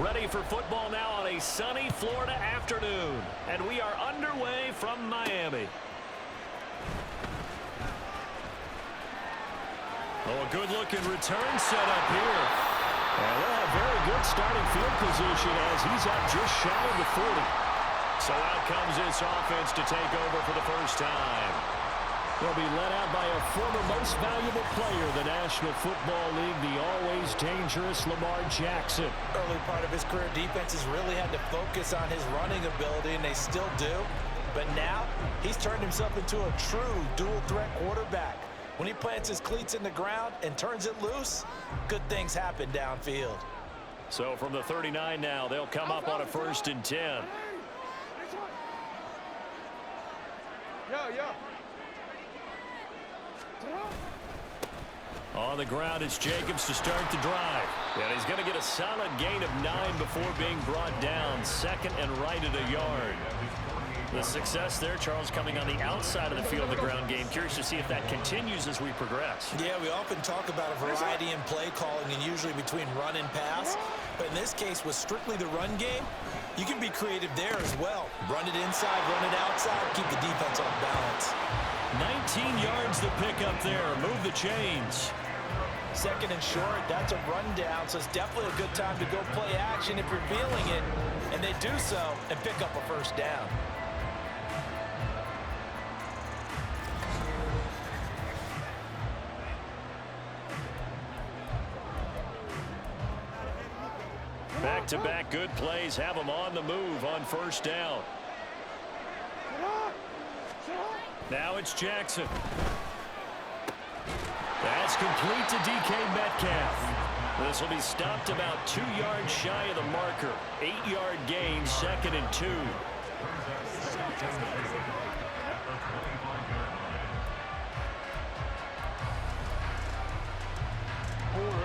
Ready for football now on a sunny Florida afternoon. And we are underway from Miami. Oh, a good-looking return set up here. And they'll have very good starting field position as he's up just shy of the 40. So out comes this offense to take over for the first time. They'll be led out by a former most valuable player in the National Football League, the always dangerous Lamar Jackson. Early part of his career, defenses really had to focus on his running ability, and they still do. But now, he's turned himself into a true dual-threat quarterback. When he plants his cleats in the ground and turns it loose, good things happen downfield. So from the 39 now, they'll come up on a 1st and 10. On the ground, it's Jacobs to start the drive. And he's going to get a solid gain of 9 before being brought down. Second and right at a yard. The success there, Charles, coming on the outside of the field of the ground game. Curious to see if that continues as we progress. Yeah, we often talk about a variety in play calling and usually between run and pass. But in this case, with strictly the run game, you can be creative there as well. Run it inside, run it outside, keep the defense off balance. 19 yards to pick up there. Move the chains. Second and short, that's a rundown, so it's definitely a good time to go play action if you're feeling it. And they do so and pick up a first down. Back-to-back good plays have them on the move on first down. Now it's Jackson. That's complete to DK Metcalf. This will be stopped about 2 yards shy of the marker. 8-yard gain, 2nd and 2.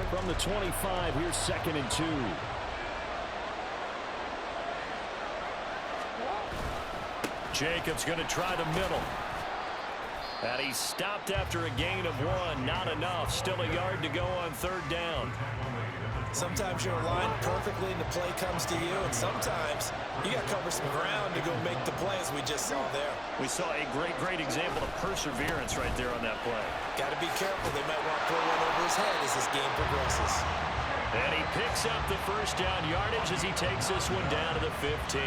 From the 25, here's 2nd and 2. Jacobs going to try the middle. And he's stopped after a gain of 1. Not enough. Still a yard to go on 3rd down. Sometimes you're aligned perfectly and the play comes to you, and sometimes you got to cover some ground to go make the play, as we just saw there. We saw a great example of perseverance right there on that play. Got to be careful. They might want to throw one over his head as this game progresses. And he picks up the first down yardage as he takes this one down to the 15.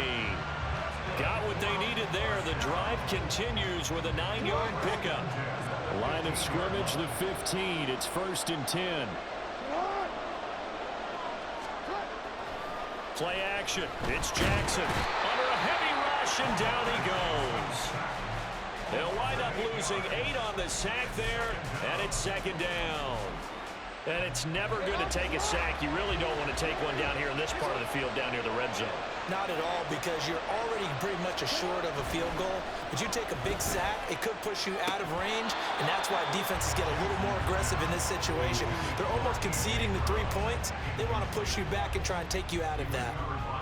Got what they needed there. The drive continues with a 9-yard pickup. Line of scrimmage, the 15. It's 1st and 10. Play action. It's Jackson. Under a heavy rush, and down he goes. They'll wind up losing 8 on the sack there, and it's 2nd down. And it's never good to take a sack. You really don't want to take one down here in this part of the field, down near the red zone. Not at all, because you're already pretty much assured of a field goal. But you take a big sack, it could push you out of range, and that's why defenses get a little more aggressive in this situation. They're almost conceding the 3 points. They want to push you back and try and take you out of that.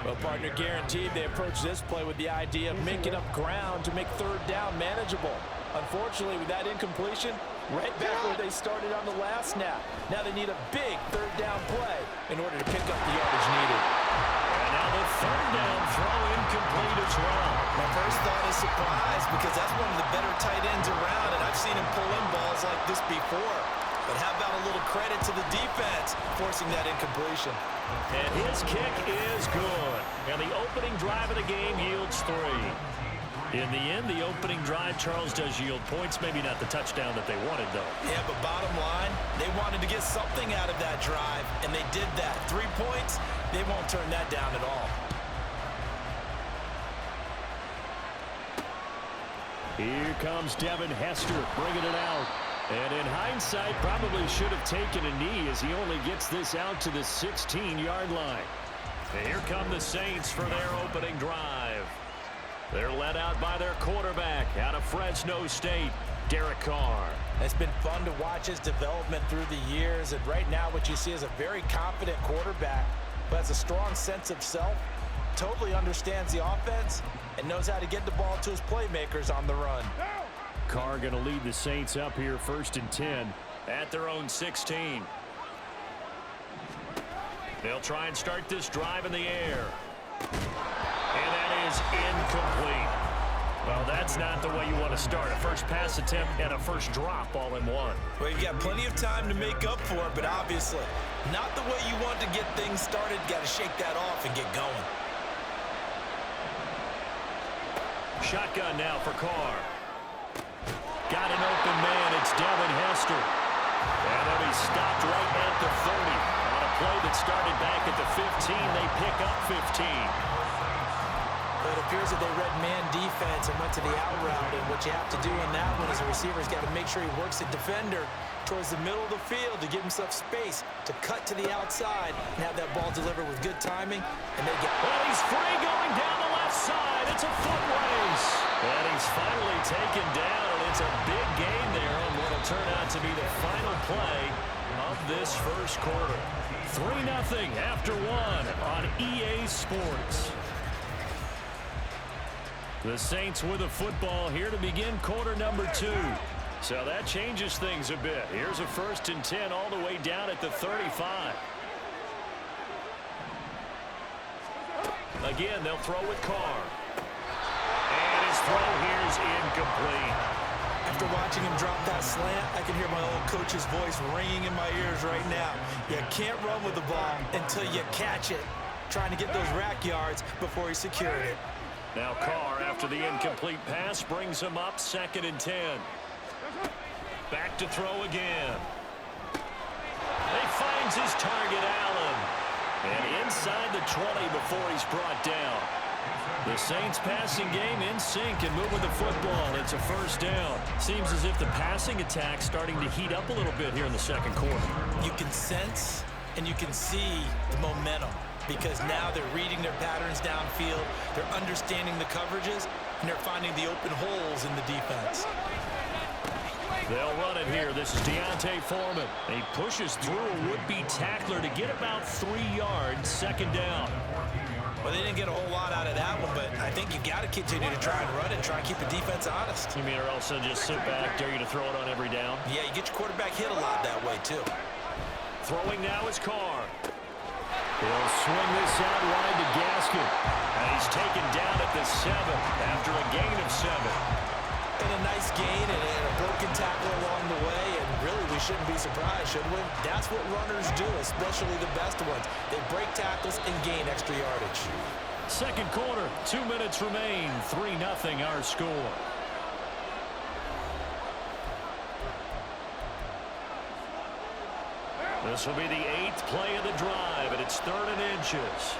Well, partner, guaranteed they approach this play with the idea of making up ground to make 3rd down manageable. Unfortunately, with that incompletion, right back where they started on the last snap. Now they need a big 3rd down play in order to pick up the yardage needed. And now the 3rd down throw incomplete as well. My first thought is surprise, because that's one of the better tight ends around, and I've seen him pull in balls like this before. But how about a little credit to the defense forcing that incompletion? And his kick is good. And the opening drive of the game yields 3. In the end, the opening drive, Charles, does yield points. Maybe not the touchdown that they wanted, though. Yeah, but bottom line, they wanted to get something out of that drive, and they did that. 3 points, they won't turn that down at all. Here comes Devin Hester bringing it out. And in hindsight, probably should have taken a knee as he only gets this out to the 16-yard line. And here come the Saints for their opening drive. They're led out by their quarterback out of Fresno State, Derek Carr. It's been fun to watch his development through the years, and right now what you see is a very confident quarterback who has a strong sense of self, totally understands the offense, and knows how to get the ball to his playmakers on the run. Carr going to lead the Saints up here 1st and 10 at their own 16. They'll try and start this drive in the air. And that is incomplete. Well, that's not the way you want to start. A first pass attempt and a first drop all in one. Well, you've got plenty of time to make up for it, but obviously not the way you want to get things started. Got to shake that off and get going. Shotgun now for Carr. Got an open man. It's Devin Hester. And then he's stopped right at the 30. On a play that started back at the 15, they pick up 15. But it appears that they read man defense and went to the out route. And what you have to do on that one as a receiver is got to make sure he works the defender towards the middle of the field to give himself space to cut to the outside and have that ball delivered with good timing. And they get... Well, he's free going down the left side. It's a foot race. And he's finally taken down, and it's a big gain there on what will turn out to be the final play of this first quarter. 3-0 after one on EA Sports. The Saints with a football here to begin quarter number 2. So that changes things a bit. Here's a 1st and 10 all the way down at the 35. Again, they'll throw with Carr. And his throw here is incomplete. After watching him drop that slant, I can hear my old coach's voice ringing in my ears right now. You can't run with the ball until you catch it. Trying to get those rack yards before he secured it. Now Carr, after the incomplete pass, brings him up 2nd and 10. Back to throw again. He finds his target, Allen. And inside the 20 before he's brought down. The Saints passing game in sync and moving the football. It's a 1st down. Seems as if the passing attack's starting to heat up a little bit here in the 2nd quarter. You can sense and you can see the momentum, because now they're reading their patterns downfield, they're understanding the coverages, and they're finding the open holes in the defense. They'll run it here. This is Deontay Foreman. He pushes through a would-be tackler to get about 3 yards, 2nd down. Well, they didn't get a whole lot out of that one, but I think you got to continue to try and run it, try and keep the defense honest. You mean or else they'll just sit back, dare you to throw it on every down? Yeah, you get your quarterback hit a lot that way, too. Throwing now is Carr. He'll swing this out wide to Gaskin. And he's taken down at the 7 after a gain of 7. And a nice gain and a broken tackle along the way. And really, we shouldn't be surprised, should we? That's what runners do, especially the best ones. They break tackles and gain extra yardage. 2nd quarter, 2 minutes remain. 3-0 our score. This will be the 8th play of the drive, and it's 3rd and inches.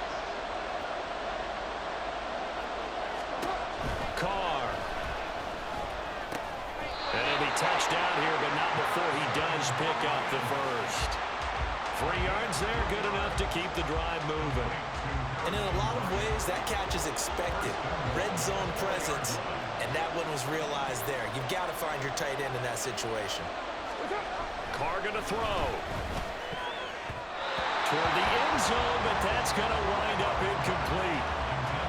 Carr. And he'll be touched down here, but not before he does pick up the 1st. 3 yards there, good enough to keep the drive moving. And in a lot of ways, that catch is expected. Red zone presence, and that one was realized there. You've got to find your tight end in that situation. Carr going to throw. Toward the end zone, but that's going to wind up incomplete.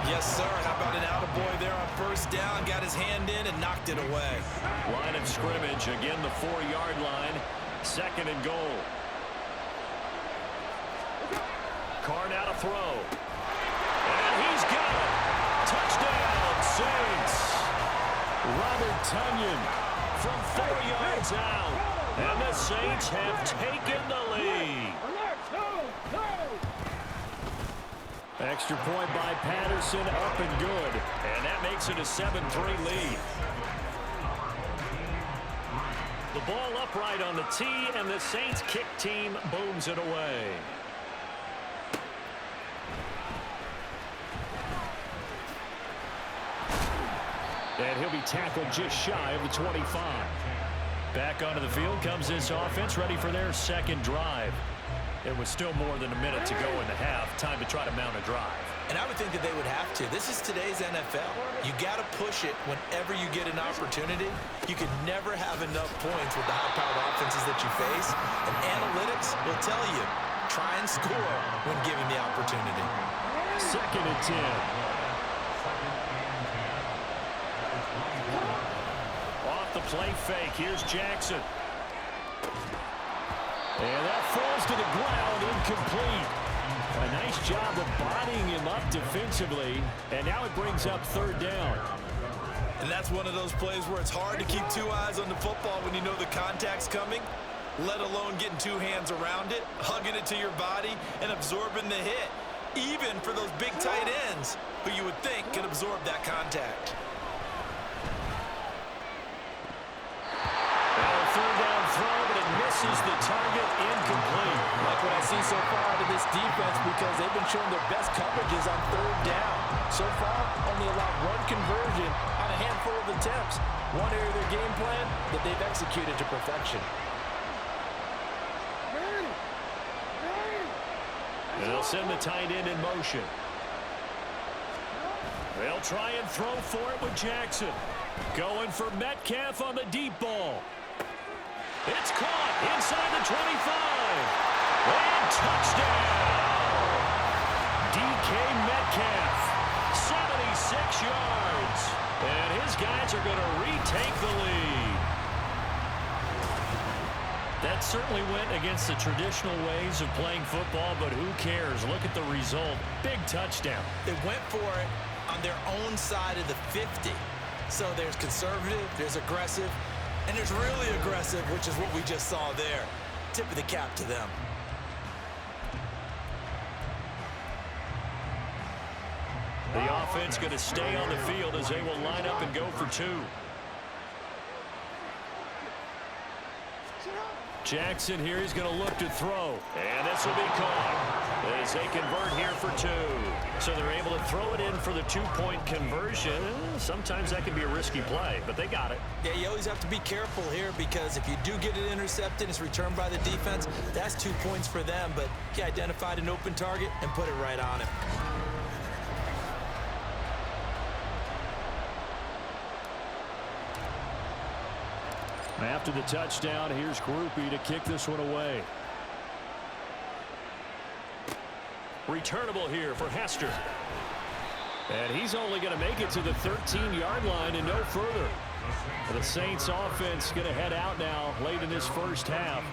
Yes, sir. How about an attaboy there on 1st down? Got his hand in and knocked it away. Line of scrimmage, again the 4-yard line. 2nd and goal. Carr now to throw. And he's got it. Touchdown, Saints. Robert Tonyan from 4 yards out. And the Saints have taken the lead. Extra point by Patterson, up and good. And that makes it a 7-3 lead. The ball upright on the tee, and the Saints kick team booms it away. And he'll be tackled just shy of the 25. Back onto the field comes this offense, ready for their 2nd drive. It was still more than a minute to go in the half. Time to try to mount a drive. And I would think that they would have to. This is today's NFL. You got to push it whenever you get an opportunity. You can never have enough points with the high-powered offenses that you face. And analytics will tell you, try and score when given the opportunity. 2nd and 10. Off the play fake. Here's Jackson. And that falls to the ground, incomplete. A nice job of bodying him up defensively, and now it brings up third down. And that's one of those plays where it's hard to keep two eyes on the football when you know the contact's coming, let alone getting two hands around it, hugging it to your body, and absorbing the hit, even for those big tight ends who you would think could absorb that contact. Third down throw, but it misses the target, incomplete. Like what I see so far out of this defense, because they've been showing their best coverages on third down. So far, only allowed one conversion on a handful of attempts. One area of their game plan that they've executed to perfection. They'll send the tight end in motion. They'll try and throw for it with Jackson. Going for Metcalf on the deep ball. It's caught inside the 25. And touchdown! DK Metcalf, 76 yards. And his guys are going to retake the lead. That certainly went against the traditional ways of playing football, but who cares? Look at the result. Big touchdown. They went for it on their own side of the 50. So there's conservative, there's aggressive, and there's really aggressive, which is what we just saw there. Tip of the cap to them. The offense going to stay on the field as they will line up and go for two. Jackson here is going to look to throw. And this will be caught as they convert here for two. So they're able to throw it in for the two-point conversion. Sometimes that can be a risky play, but they got it. Yeah, you always have to be careful here because if you do get it intercepted, it's returned by the defense, that's 2 points for them. But he identified an open target and put it right on him. After the touchdown, here's Groupie to kick this one away. Returnable here for Hester. And he's only going to make it to the 13-yard line and no further. The Saints offense going to head out now late in this first half.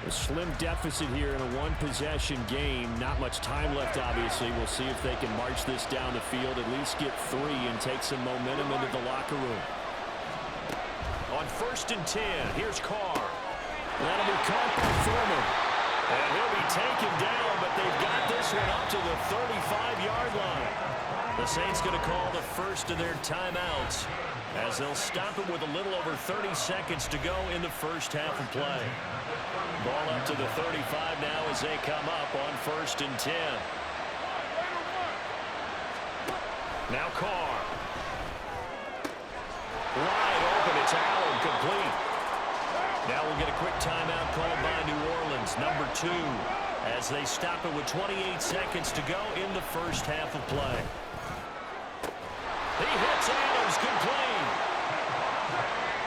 A slim deficit here in a one-possession game. Not much time left, obviously. We'll see if they can march this down the field, at least get 3 and take some momentum into the locker room. On 1st and 10, here's Carr. That'll be caught by Foreman. And he'll be taken down, but they've got this one up to the 35-yard line. The Saints going to call the first of their timeouts as they'll stop it with a little over 30 seconds to go in the first half of play. Ball up to the 35 now as they come up on 1st and 10. Now Carr. Wide open, it's Allen, complete. Now we'll get a quick timeout called by New Orleans, number 2, as they stop it with 28 seconds to go in the first half of play. He hits Adams, complete.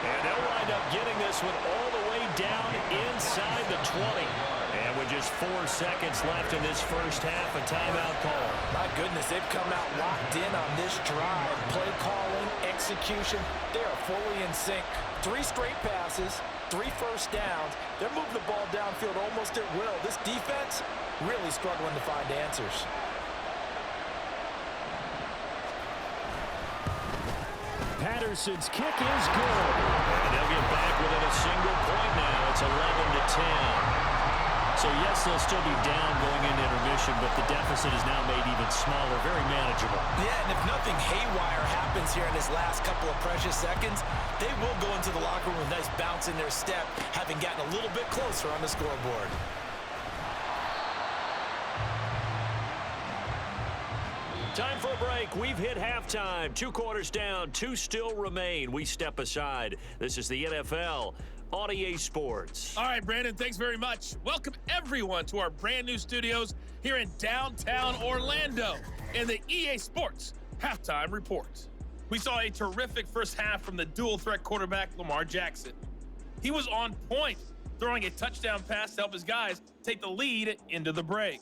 And they'll wind up getting this one all the way down inside the 20. And with just 4 seconds left in this first half, a timeout call. My goodness, they've come out locked in on this drive. Play calling, execution, they are fully in sync. 3 straight passes, 3 first downs. They're moving the ball downfield almost at will. This defense really struggling to find answers. Patterson's kick is good. And they'll get back within a single point now. It's 11-10. So, yes, they'll still be down going into intermission, but the deficit is now made even smaller, very manageable. Yeah, and if nothing haywire happens here in this last couple of precious seconds, they will go into the locker room with a nice bounce in their step, having gotten a little bit closer on the scoreboard. Time for a break. We've hit halftime. 2 quarters down, 2 still remain. We step aside. This is the NFL on EA Sports. All right, Brandon, thanks very much. Welcome everyone to our brand new studios here in downtown Orlando in the EA Sports Halftime Report. We saw a terrific first half from the dual threat quarterback Lamar Jackson. He was on point, throwing a touchdown pass to help his guys take the lead into the break.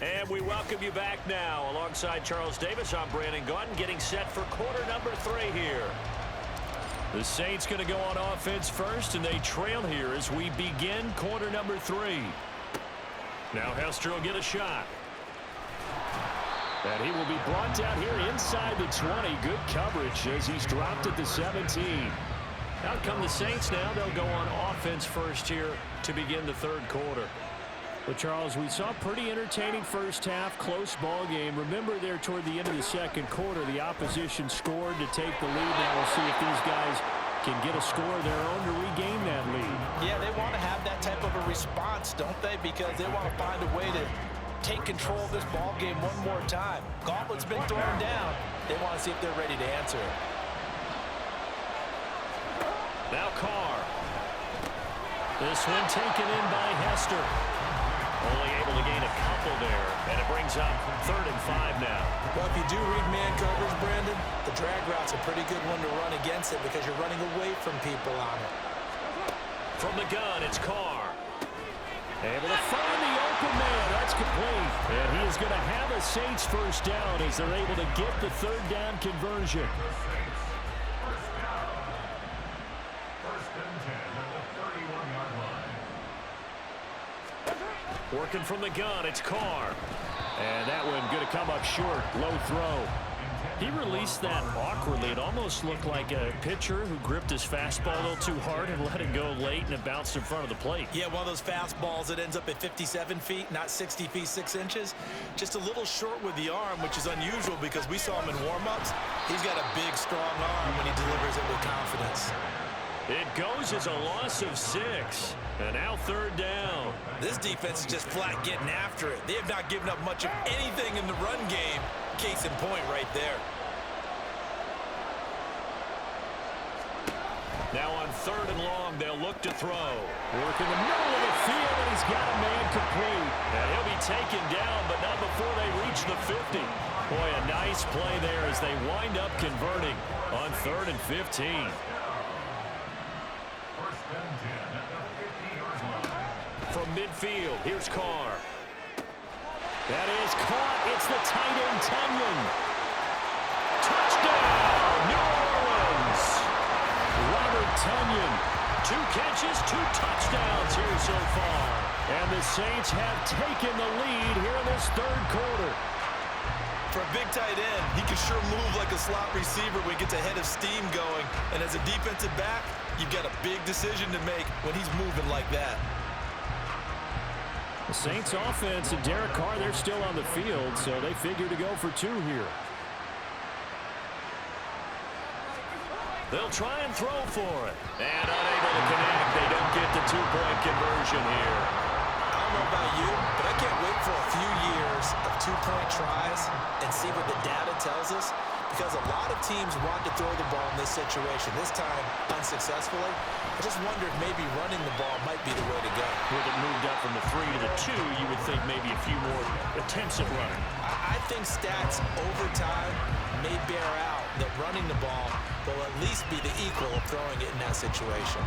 And we welcome you back now. Alongside Charles Davis, I'm Brandon Gaudin, getting set for quarter number 3 here. The Saints going to go on offense first, and they trail here as we begin quarter number 3. Now Hester will get a shot. And he will be brought down here inside the 20. Good coverage as he's dropped at the 17. Out come the Saints now. They'll go on offense first here to begin the third quarter. But, Charles, we saw a pretty entertaining first half, close ball game. Remember there toward the end of the second quarter, the opposition scored to take the lead. Now we'll see if these guys can get a score of their own to regain that lead. Yeah, they want to have that type of a response, don't they? Because they want to find a way to take control of this ball game one more time. Gauntlet's been thrown down. They want to see if they're ready to answer it. Now Carr. This one taken in by Hester. Only able to gain a couple there, and it brings up 3rd and 5 now. Well, if you do read man coverage, Brandon, the drag route's a pretty good one to run against it because you're running away from people on it. From the gun, it's Carr. Able to find the open man. That's complete. And he is going to have a Saints first down as they're able to get the 3rd down conversion. Working from the gun, it's Carr. And that one going to come up short. Low throw. He released that awkwardly. It almost looked like a pitcher who gripped his fastball a little too hard and let it go late, and it bounced in front of the plate. Yeah, one of those fastballs that ends up at 57 feet, not 60 feet, 6 inches. Just a little short with the arm, which is unusual because we saw him in warm-ups. He's got a big, strong arm when he delivers it with confidence. It goes as a loss of 6. And now 3rd down. This defense is just flat getting after it. They have not given up much of anything in the run game. Case in point right there. Now on 3rd and long, they'll look to throw. Work in the middle of the field, and he's got a man complete. And he'll be taken down, but not before they reach the 50. Boy, a nice play there as they wind up converting on 3rd and 15. From midfield, here's Carr. That is caught. It's the tight end, Tunyon. Touchdown, New Orleans. Robert Tunyon. 2 catches, 2 touchdowns here so far. And the Saints have taken the lead here in this 3rd quarter. For a big tight end, he can sure move like a slot receiver when he gets a head of steam going. And as a defensive back, you've got a big decision to make when he's moving like that. The Saints offense and Derek Carr, they're still on the field, so they figure to go for 2 here. They'll try and throw for it. And unable to connect. They don't get the 2-point conversion here. I don't know about you, but I can't wait for a few years of 2-point tries and see what the data tells us. Because a lot of teams want to throw the ball in this situation. This time, unsuccessfully. I just wondered maybe running the ball might be the way to go. With it moved up from the 3 to the 2, you would think maybe a few more attempts at running. I think stats over time may bear out that running the ball will at least be the equal of throwing it in that situation.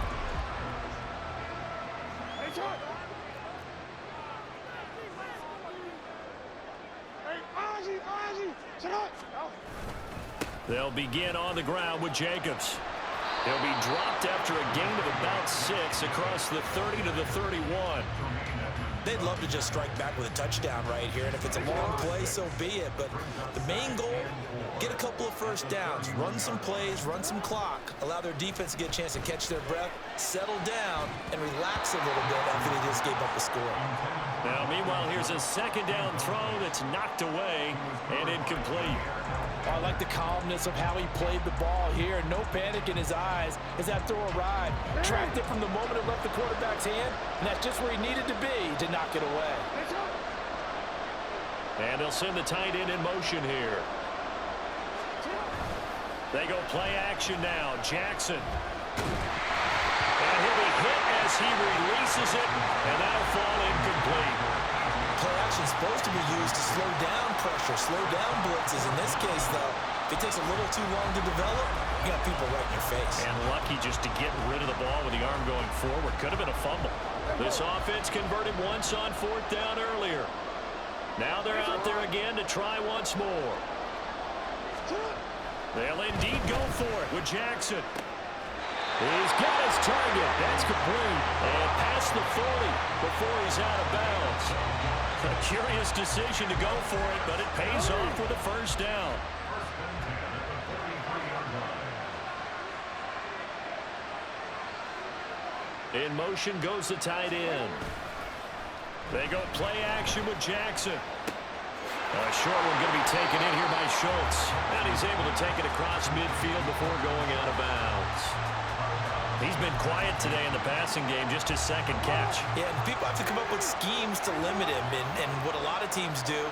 They'll begin on the ground with Jacobs. He'll be dropped after a gain of about 6 across the 30 to the 31. They'd love to just strike back with a touchdown right here, and if it's a long play, so be it. But the main goal, get a couple of first downs, run some plays, run some clock, allow their defense to get a chance to catch their breath, settle down, and relax a little bit after they just gave up a score. Now, meanwhile, here's a 2nd down throw that's knocked away and incomplete. I like the calmness of how he played the ball here. No panic in his eyes as that throw arrived. Tracked it from the moment it left the quarterback's hand, and that's just where he needed to be to knock it away. And they'll send the tight end in motion here. They go play action now. Jackson. And he'll be hit as he releases it, and that'll fall incomplete. Play action is supposed to be used to slow down pressure, slow down blitzes. In this case, though, if it takes a little too long to develop, you got people right in your face. And lucky just to get rid of the ball with the arm going forward. Could have been a fumble. This offense converted once on 4th down earlier. Now they're out there again to try once more. They'll indeed go for it with Jackson. He's got his target. That's complete. And past the 40 before he's out of bounds. A curious decision to go for it, but it pays off with a first down. In motion goes the tight end. They go play action with Jackson. A short one going to be taken in here by Schultz. And he's able to take it across midfield before going out of bounds. He's been quiet today in the passing game, just his second catch. Yeah, and people have to come up with schemes to limit him. And what a lot of teams do,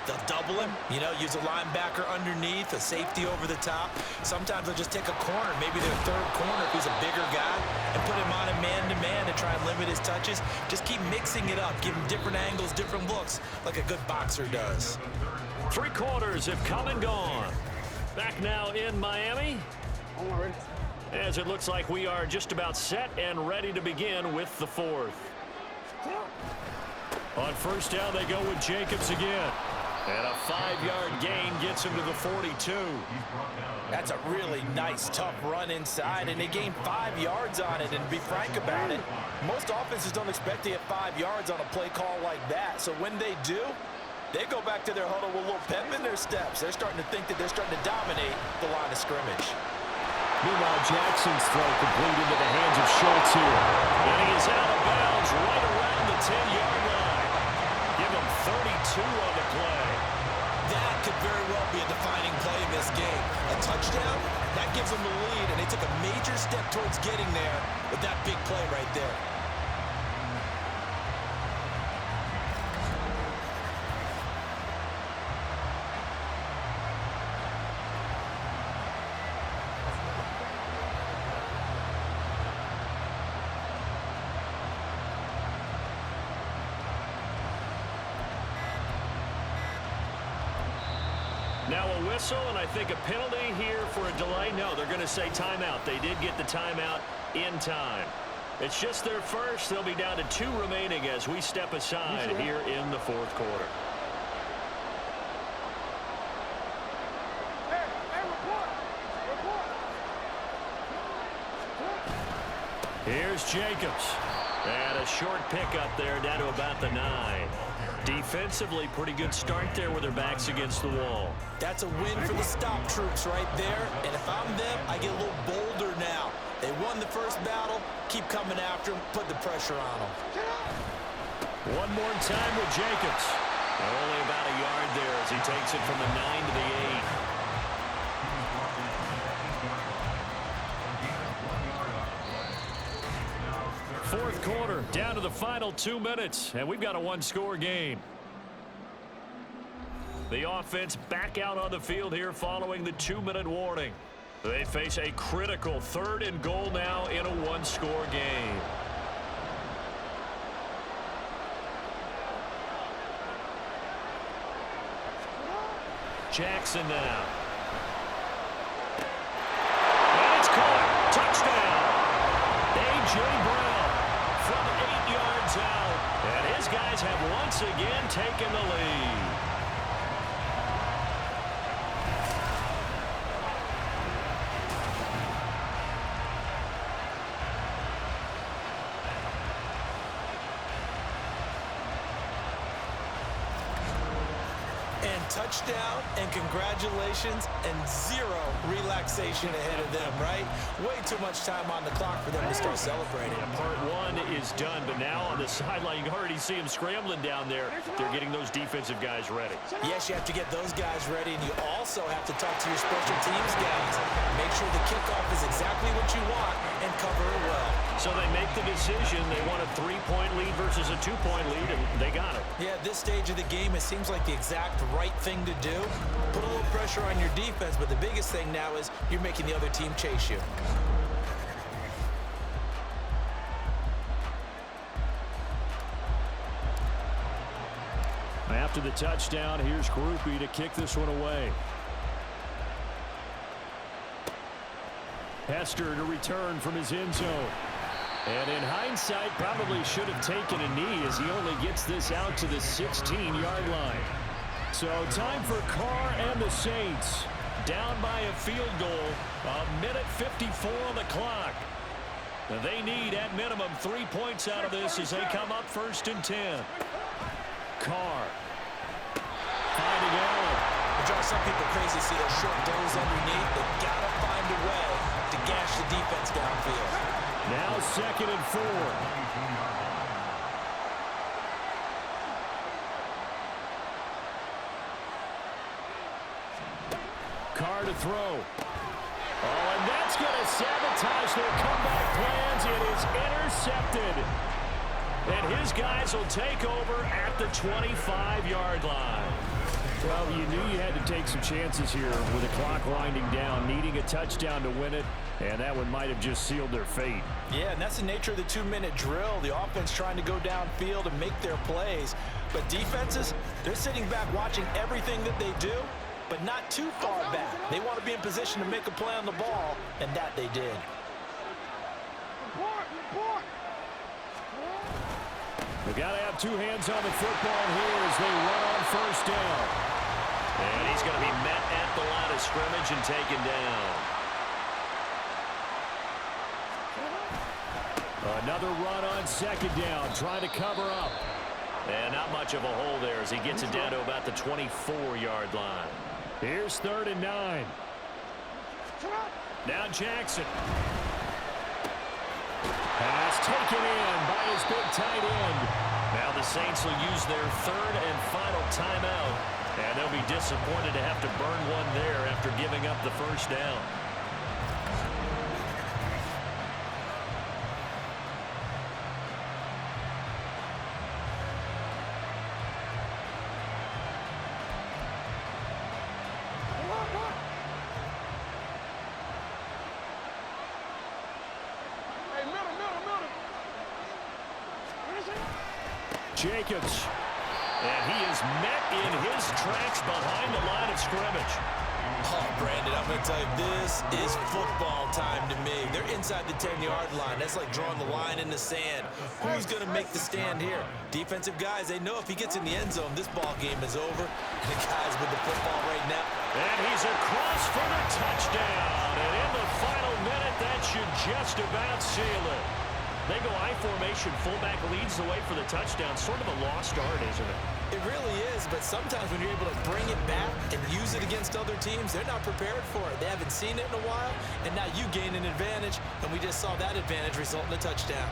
they'll double him, use a linebacker underneath, a safety over the top. Sometimes they'll just take a corner, maybe their third corner if he's a bigger guy, and put him on a man-to-man to try and limit his touches. Just keep mixing it up, give him different angles, different looks, like a good boxer does. 3 quarters have come and gone. Back now in Miami. As it looks like we are just about set and ready to begin with the 4th. On first down, they go with Jacobs again. And a 5-yard gain gets him to the 42. That's a really nice, tough run inside, and they gained 5 yards on it. And to be frank about it, most offenses don't expect to get 5 yards on a play call like that. So when they do, they go back to their huddle with a little pep in their steps. They're starting to think that they're starting to dominate the line of scrimmage. Meanwhile, Jackson's throw complete into the hands of Schultz here. And he is out of bounds right around the 10-yard line. Give him 32 on the play. That could very well be a defining play in this game. A touchdown, that gives them the lead, and they took a major step towards getting there with that big play right there. Now a whistle, and I think a penalty here for a delay. No, they're going to say timeout. They did get the timeout in time. It's just their first. They'll be down to 2 remaining as we step aside here in the 4th quarter. Here's Jacobs. And a short pickup there down to about the 9. Defensively, pretty good start there with their backs against the wall. That's a win for the stop troops right there. And if I'm them, I get a little bolder now. They won the first battle. Keep coming after them. Put the pressure on them. One more time with Jacobs. And only about a yard there as he takes it from the 9 to the 8. Fourth quarter, down to the final 2 minutes, and we've got a 1-score game. The offense back out on the field here following the 2-minute warning. They face a critical 3rd and goal now in a 1-score game. Jackson now. And it's caught. Touchdown. A.J. Brown from 8 yards out. And his guys have once again taken the lead. Touchdown and congratulations and 0 relaxation ahead of them, right? Way too much time on the clock for them to start celebrating. Part 1 is done, but now on the sideline, you already see them scrambling down there. They're getting those defensive guys ready. Yes, you have to get those guys ready, and you also have to talk to your special teams guys. Make sure the kickoff is exactly what you want and cover it well. So they make the decision. They want a 3-point lead versus a 2-point lead, and they got it. Yeah, at this stage of the game, it seems like the exact right thing to do. Put a little pressure on your defense, but the biggest thing now is you're making the other team chase you. After the touchdown, here's Groupie to kick this one away. Hester to return from his end zone. And in hindsight, probably should have taken a knee as he only gets this out to the 16-yard line. So time for Carr and the Saints. Down by a field goal. 1:54 on the clock. They need, at minimum, 3 points out of this as they come up 1st and 10. Carr. Finding Allen. It drives some people crazy to see those short throws underneath. They've got to find a way to gash the defense downfield. Now 2nd and 4. Carr to throw. Oh, and that's going to sabotage their comeback plans. It is intercepted. And his guys will take over at the 25-yard line. Well, you knew you had to take some chances here with the clock winding down, needing a touchdown to win it, and that one might have just sealed their fate. Yeah, and that's the nature of the 2-minute drill. The offense trying to go downfield and make their plays. But defenses, they're sitting back watching everything that they do, but not too far back. They want to be in position to make a play on the ball, and that they did. They've got to have 2 hands on the football here as they run on 1st down. And he's going to be met at the line of scrimmage and taken down. Another run on 2nd down, trying to cover up. And not much of a hole there as he gets it down to about the 24-yard line. Here's 3rd and 9. Now Jackson. Pass taken in by his big tight end. Now the Saints will use their 3rd and final timeout. And they'll be disappointed to have to burn one there after giving up the 1st down. Jacobs. And he is met in his tracks behind the line of scrimmage. Oh, Brandon, I'm going to tell you, this is football time to me. They're inside the 10-yard line. That's like drawing the line in the sand. Who's going to make the stand here? Defensive guys, they know if he gets in the end zone, this ball game is over. And the guys with the football right now. And he's across for the touchdown. And in the final minute, that should just about seal it. They go I formation, fullback leads the way for the touchdown. Sort of a lost art, isn't it? It really is, but sometimes when you're able to bring it back and use it against other teams, they're not prepared for it. They haven't seen it in a while, and now you gain an advantage, and we just saw that advantage result in a touchdown.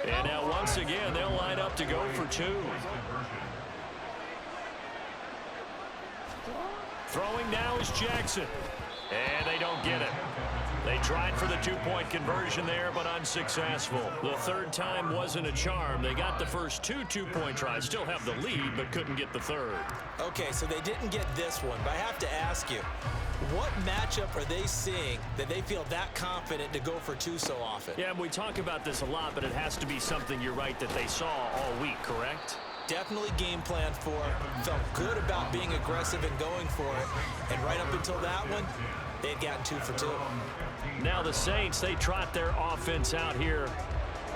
And now once again, they'll line up to go for 2. Throwing now is Jackson. And they don't get it. They tried for the 2-point conversion there, but unsuccessful. The 3rd time wasn't a charm. They got the first 2 2-point tries. Still have the lead, but couldn't get the 3rd. Okay, so they didn't get this one, but I have to ask you, what matchup are they seeing that they feel that confident to go for 2 so often? Yeah, we talk about this a lot, but it has to be something, you're right, that they saw all week, correct? Definitely game planned for it. Felt good about being aggressive and going for it. And right up until that one, they had gotten 2 for 2. Now the Saints, they trot their offense out here.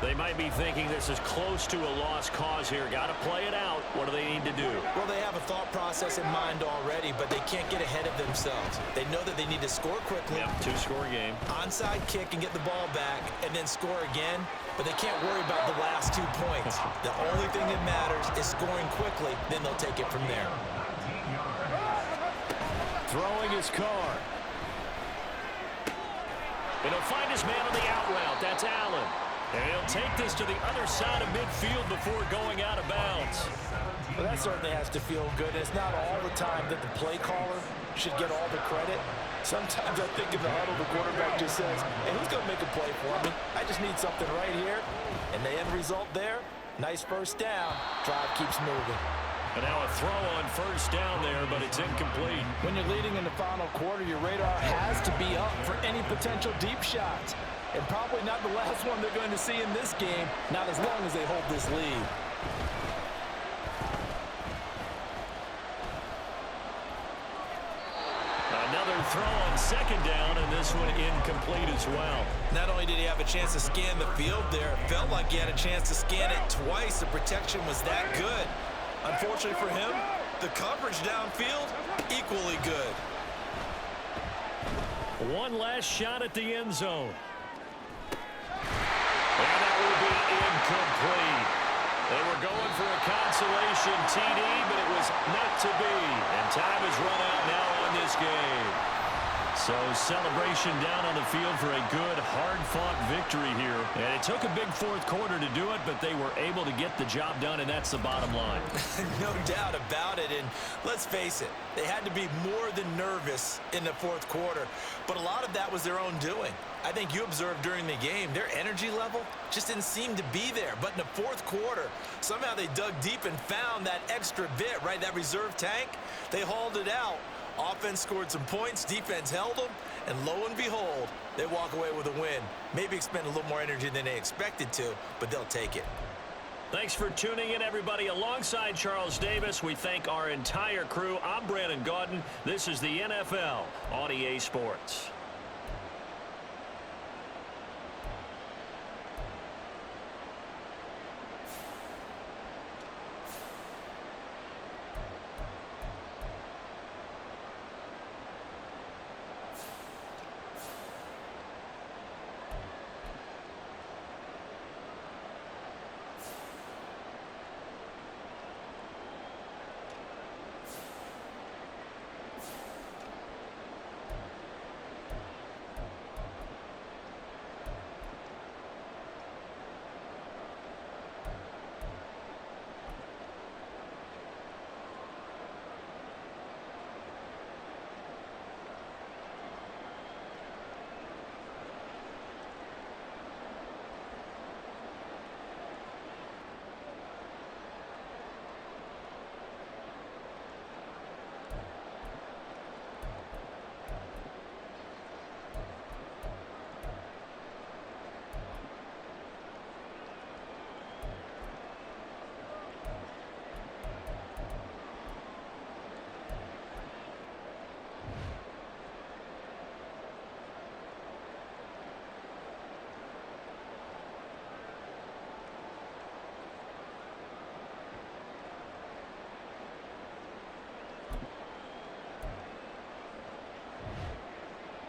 They might be thinking this is close to a lost cause here. Got to play it out. What do they need to do? Well, they have a thought process in mind already, but they can't get ahead of themselves. They know that they need to score quickly. Yep, 2-score game. Onside kick and get the ball back, and then score again. But they can't worry about the last 2 points. The only thing that matters is scoring quickly. Then they'll take it from there. Throwing his Carr. And he'll find his man on the out route. That's Allen. And he'll take this to the other side of midfield before going out of bounds. Well, that certainly has to feel good. It's not all the time that the play caller should get all the credit. Sometimes I think in the huddle, the quarterback just says, hey, who's going to make a play for me? I just need something right here. And the end result there, nice 1st down. Drive keeps moving. And now a throw on 1st down there, but it's incomplete. When you're leading in the final quarter, your radar has to be up for any potential deep shots. And probably not the last one they're going to see in this game, not as long as they hold this lead. Another throw on second down, and this one incomplete as well. Not only did he have a chance to scan the field there, it felt like he had a chance to scan it twice. The protection was that good. Unfortunately for him, the coverage downfield, equally good. One last shot at the end zone. And that will be incomplete. They were going for a consolation TD, but it was not to be. And time has run out now on this game. So celebration down on the field for a good, hard-fought victory here. And it took a big fourth quarter to do it, but they were able to get the job done, and that's the bottom line. No doubt about it. And let's face it, they had to be more than nervous in the fourth quarter. But a lot of that was their own doing. I think you observed during the game, their energy level just didn't seem to be there. But in the fourth quarter, somehow they dug deep and found that extra bit, right? That reserve tank, they hauled it out. Offense scored some points, defense held them, and lo and behold, they walk away with a win. Maybe expend a little more energy than they expected to, but they'll take it. Thanks for tuning in, everybody. Alongside Charles Davis, we thank our entire crew. I'm Brandon Gaudin. This is the NFL on EA Sports.